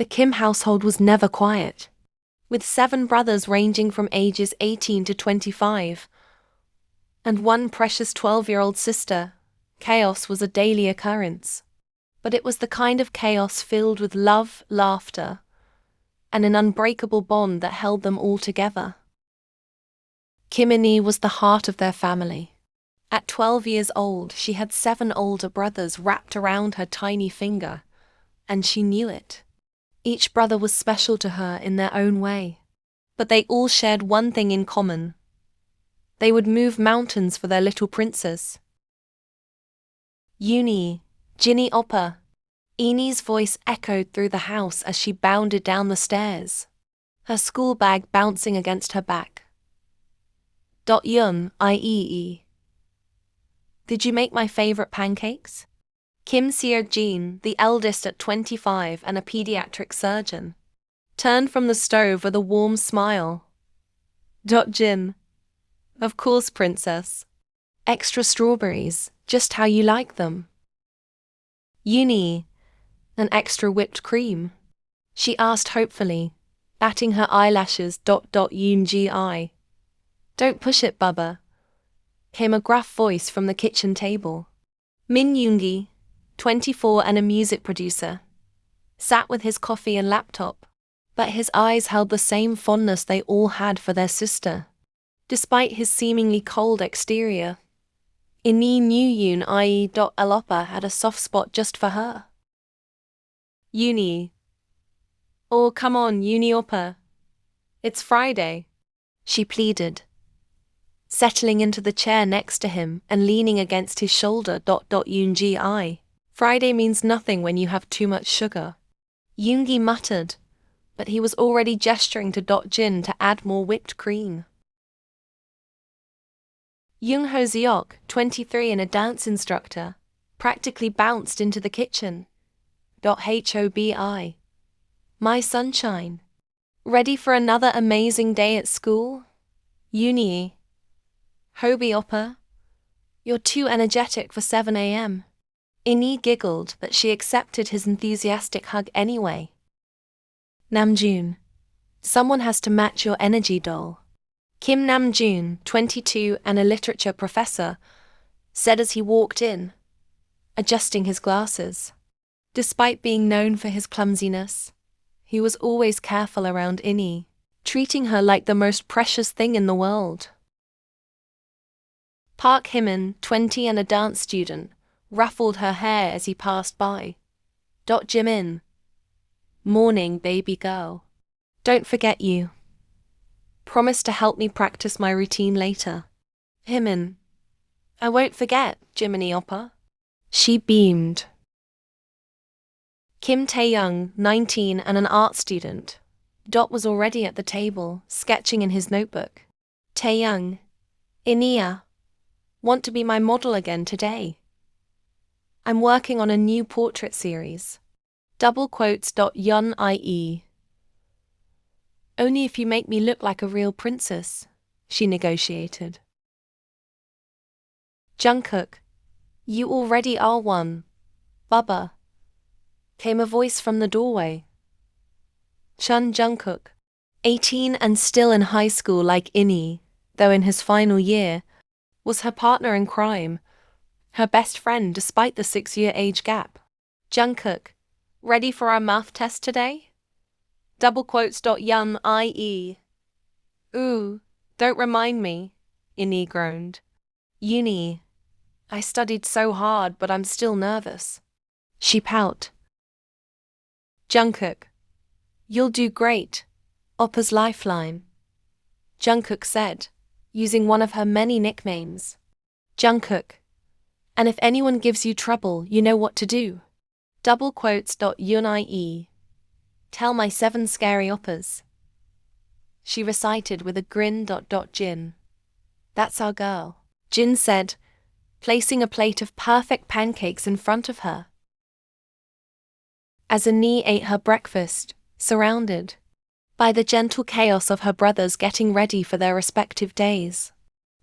The Kim household was never quiet. With 7 brothers ranging from ages 18 to 25, and one precious 12-year-old sister, chaos was a daily occurrence. But it was the kind of chaos filled with love, laughter, and an unbreakable bond that held them all together. Yniee was the heart of their family. At 12 years old, she had 7 older brothers wrapped around her tiny finger, and she knew it. Each brother was special to her in their own way, but they all shared one thing in common. They would move mountains for their little princess. Yniee, Ginny Oppa. Yniee's voice echoed through the house as she bounded down the stairs, her school bag bouncing against her back. Yniee. Did you make my favorite pancakes? Kim Seok-jin, the eldest at 25 and a pediatric surgeon, turned from the stove with a warm smile. Jin. Of course, princess. Extra strawberries, just how you like them. Yniee. An extra whipped cream? She asked hopefully, batting her eyelashes. Yniee. Don't push it, Bubba, came a gruff voice from the kitchen table. Min Yoongi, 24 and a music producer, sat with his coffee and laptop, but his eyes held the same fondness they all had for their sister. Despite his seemingly cold exterior, Yniee knew Yniee. Oppa had a soft spot just for her. Yniee. Oh, come on, Yniee Oppa. It's Friday, she pleaded, settling into the chair next to him and leaning against his shoulder. Yniee. Friday means nothing when you have too much sugar. Yoongi muttered, but he was already gesturing to Jin to add more whipped cream. Young Ho Seok, 23 and a dance instructor, practically bounced into the kitchen. Hobi. My sunshine. Ready for another amazing day at school? Yniee. Hobi Oppa. You're too energetic for 7 a.m. Yniee giggled, but she accepted his enthusiastic hug anyway. Namjoon. Someone has to match your energy, doll. Kim Namjoon, 22 and a literature professor, said as he walked in, adjusting his glasses. Despite being known for his clumsiness, he was always careful around Yniee, treating her like the most precious thing in the world. Park Hye-min, 20 and a dance student, ruffled her hair as he passed by. Jimin. Morning, baby girl. Don't forget you. Promise to help me practice my routine later. Hye-min. I won't forget, Jiminy Oppa. She beamed. Kim Tae-young, 19 and an art student. Was already at the table, sketching in his notebook. Tae-young. Yniee. Want to be my model again today? I'm working on a new portrait series. Yniee. Only if you make me look like a real princess, she negotiated. Jungkook. You already are one, Bubba, came a voice from the doorway. Chun Jungkook, 18 and still in high school like Yniee, though in his final year, was her partner in crime, her best friend despite the 6-year age gap. Jungkook, ready for our math test today? Yniee. Ooh, don't remind me, Yniee groaned. Yniee. I studied so hard, but I'm still nervous. She pout. Jungkook. You'll do great, Oppa's lifeline. Jungkook said, using one of her many nicknames. Jungkook. And if anyone gives you trouble, you know what to do. Yniee. Tell my 7 scary Oppas. She recited with a grin. Jin. That's our girl, Jin said, placing a plate of perfect pancakes in front of her. As Yniee ate her breakfast, surrounded by the gentle chaos of her brothers getting ready for their respective days,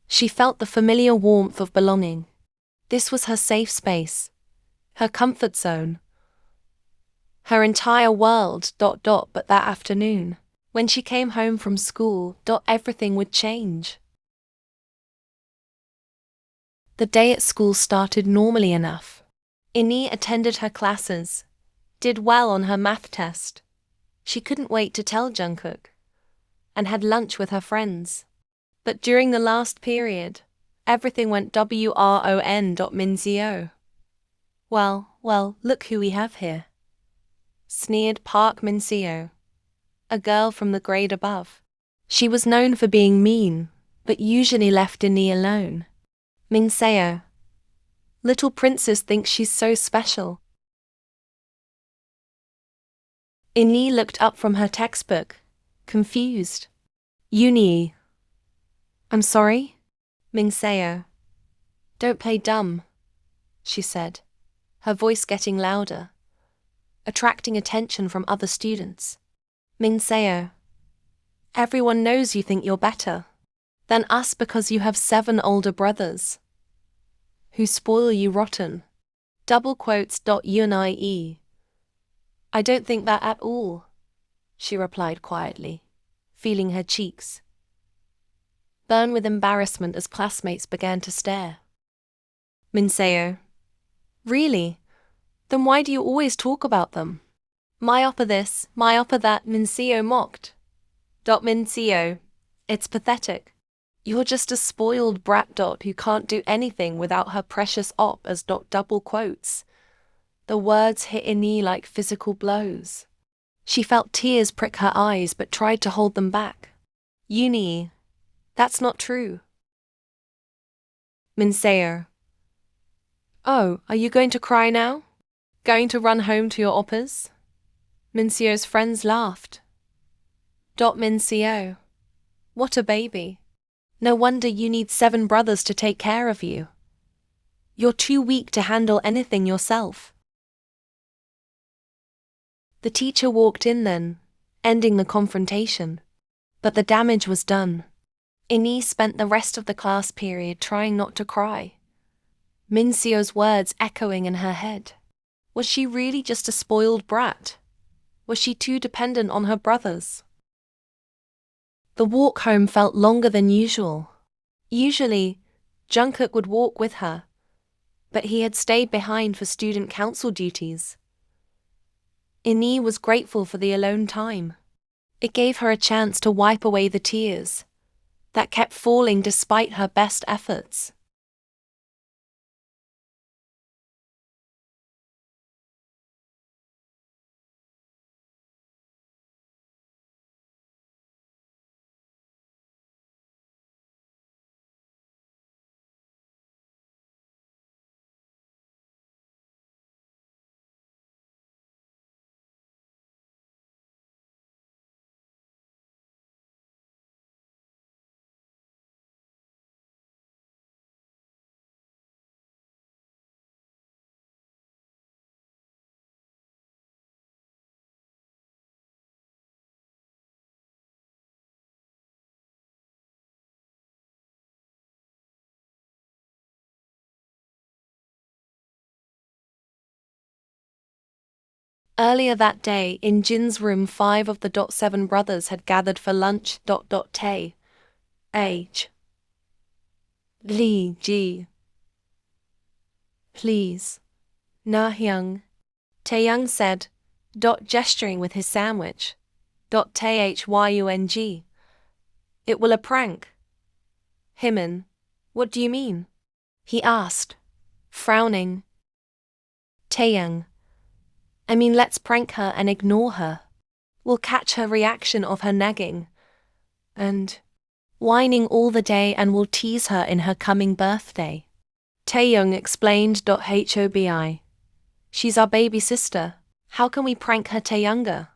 she felt the familiar warmth of belonging. This was her safe space, her comfort zone. Her entire world, but that afternoon, when she came home from school, everything would change. The day at school started normally enough. Yniee attended her classes, did well on her math test. She couldn't wait to tell Jungkook, and had lunch with her friends. But during the last period, everything went wrong. Minseo. Well, look who we have here, sneered Park Minseo, a girl from the grade above. She was known for being mean, but usually left Yniee alone. Minseo. Little princess thinks she's so special. Yniee looked up from her textbook, confused. Yniee. I'm sorry? Minseo. Don't play dumb, she said, her voice getting louder, attracting attention from other students. Minseo. Everyone knows you think you're better than us because you have 7 older brothers who spoil you rotten. Yniee. I don't think that at all, she replied quietly, feeling her cheeks burn with embarrassment as classmates began to stare. Minseo. Really? Then why do you always talk about them? Myoppa this, myoppa that, Minseo mocked. Minseo. It's pathetic. You're just a spoiled brat. Who can't do anything without her precious op as double quotes. The words hit Yniee like physical blows. She felt tears prick her eyes but tried to hold them back. Yniee. That's not true. Minseo. Oh, are you going to cry now? Going to run home to your oppas? Minseo's friends laughed. Minseo. What a baby. No wonder you need 7 brothers to take care of you. You're too weak to handle anything yourself. The teacher walked in then, ending the confrontation. But the damage was done. Yniee spent the rest of the class period trying not to cry. Minseo's words echoing in her head. Was she really just a spoiled brat? Was she too dependent on her brothers? The walk home felt longer than usual. Usually, Jungkook would walk with her, but he had stayed behind for student council duties. Yniee was grateful for the alone time. It gave her a chance to wipe away the tears that kept falling despite her best efforts. Earlier that day, in Jin's room, 5 of the 7 brothers had gathered for lunch. Tae, H, Lee, G. Please. Na-hyung. Taeyoung said, gesturing with his sandwich. Thyung. It will a prank. Himin. What do you mean? He asked, frowning. Taeyoung. I mean, let's prank her and ignore her. We'll catch her reaction of her nagging and whining all the day, and we'll tease her in her coming birthday. Taeyoung explained. Hobi. She's our baby sister. How can we prank her Taeyunga?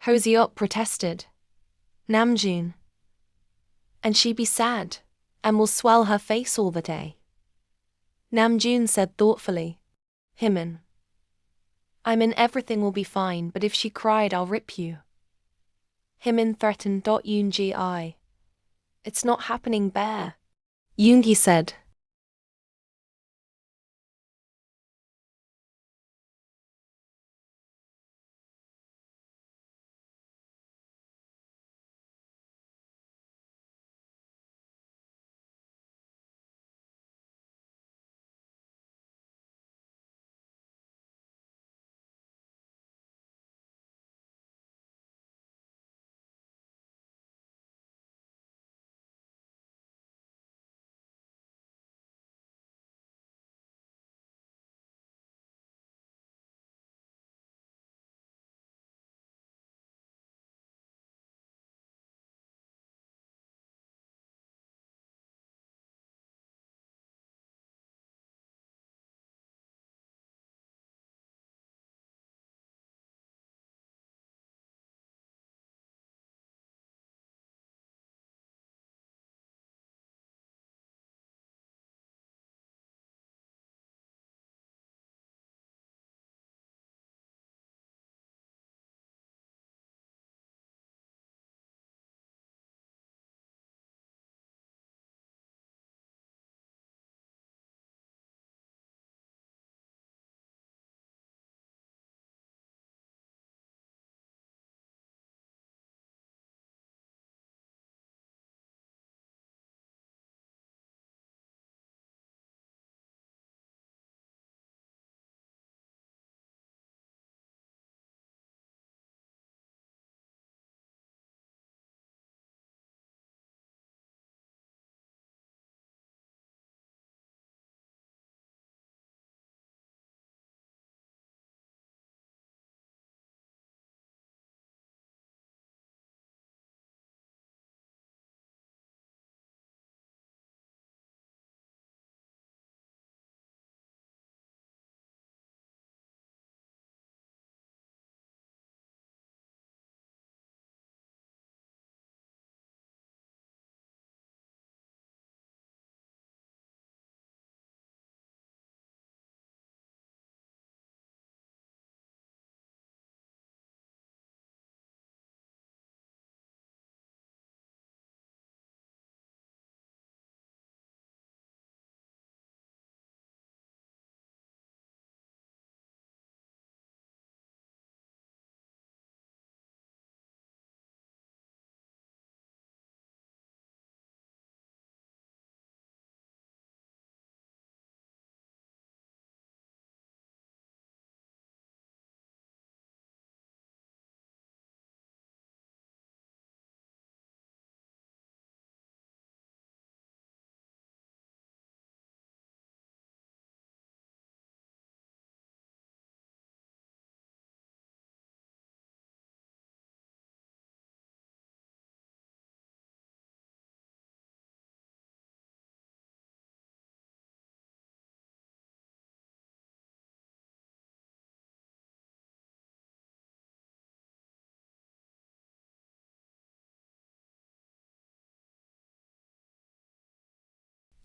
Hoseok protested. Namjoon. And she be sad, and will swell her face all the day. Namjoon said thoughtfully. Himin. I mean, everything will be fine, but if she cried, I'll rip you. Himin threatened. Yoongi. It's not happening, bear. Yoongi said.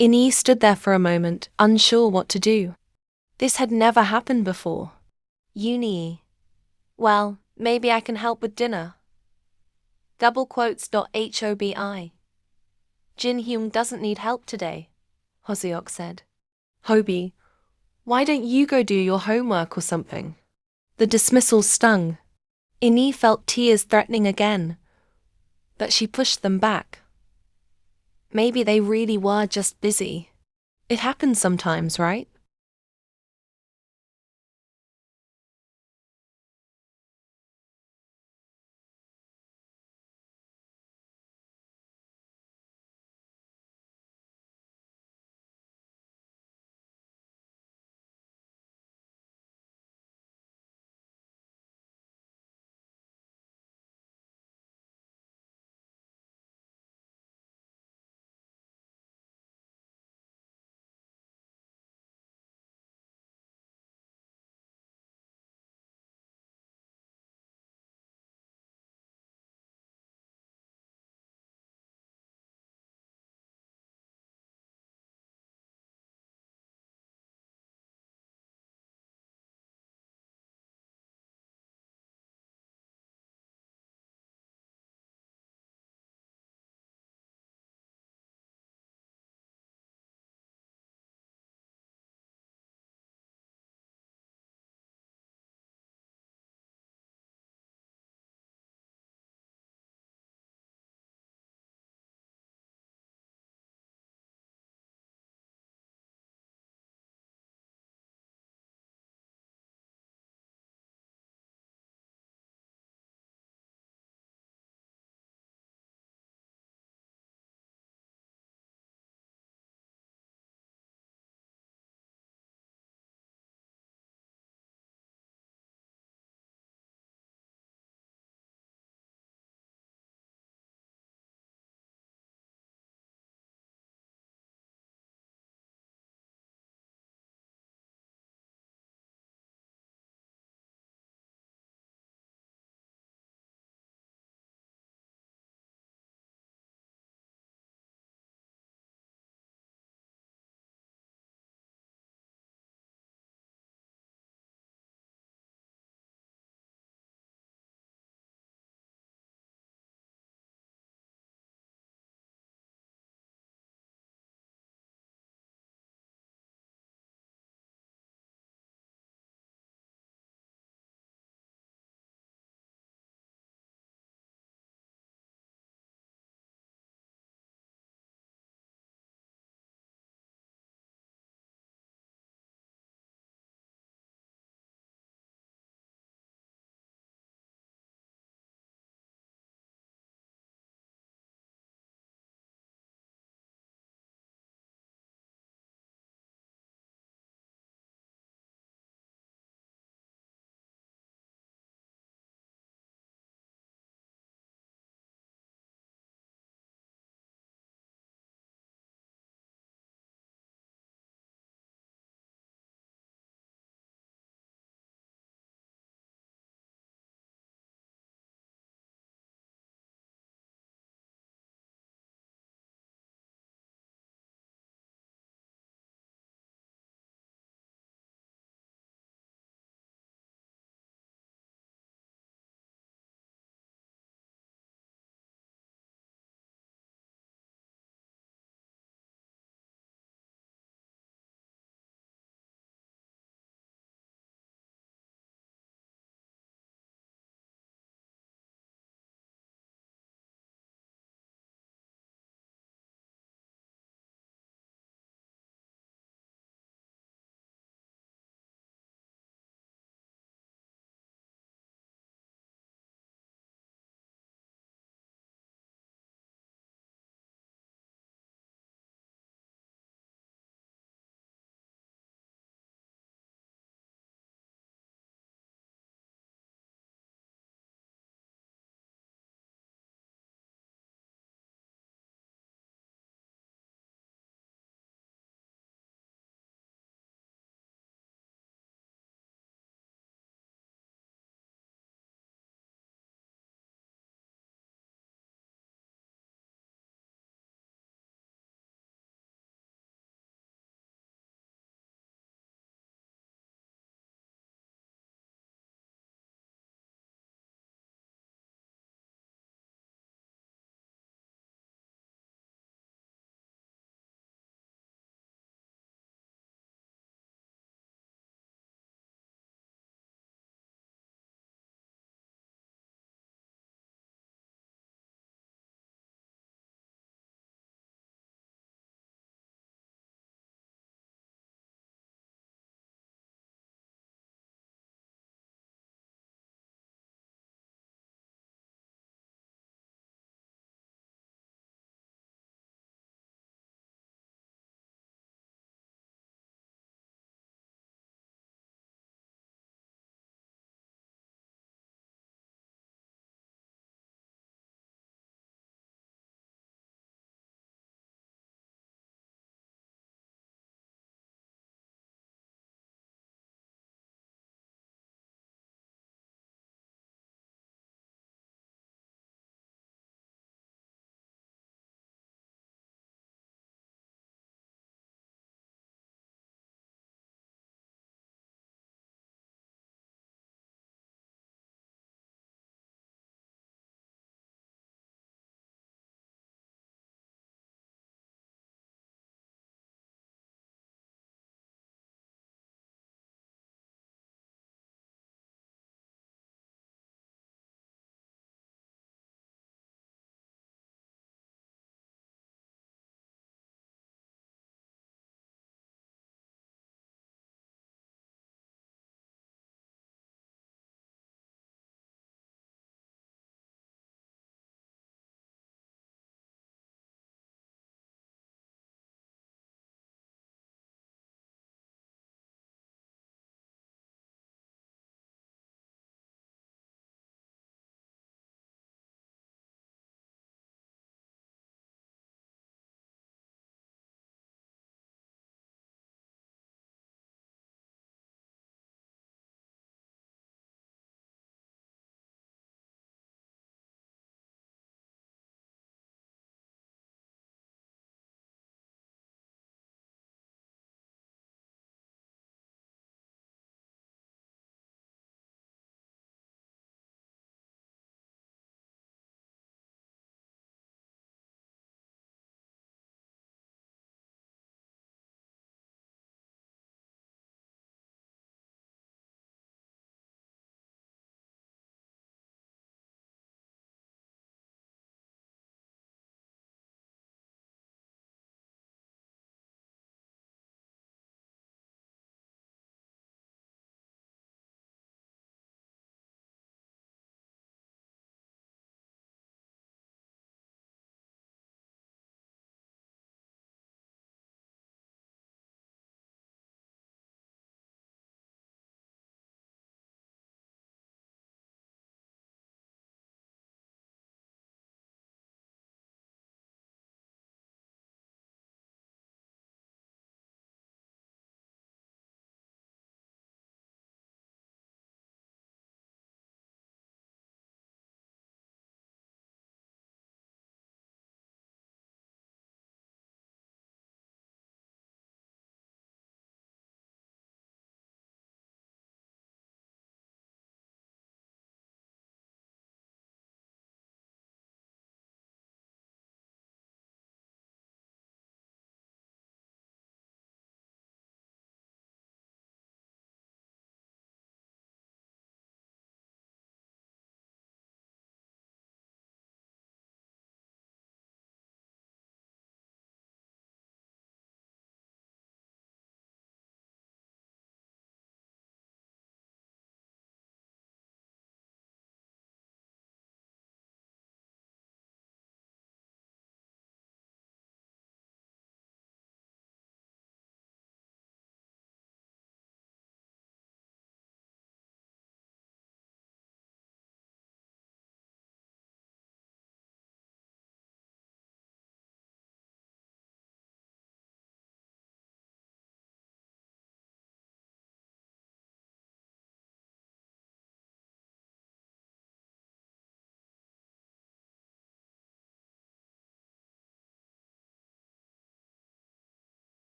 Yniee stood there for a moment, unsure what to do. This had never happened before. Yniee. Well, maybe I can help with dinner. Double quotes. Hobi. Jin-hyung doesn't need help today, Hoseok said. Hobi, why don't you go do your homework or something? The dismissal stung. Yniee felt tears threatening again, but she pushed them back. Maybe they really were just busy. It happens sometimes, right?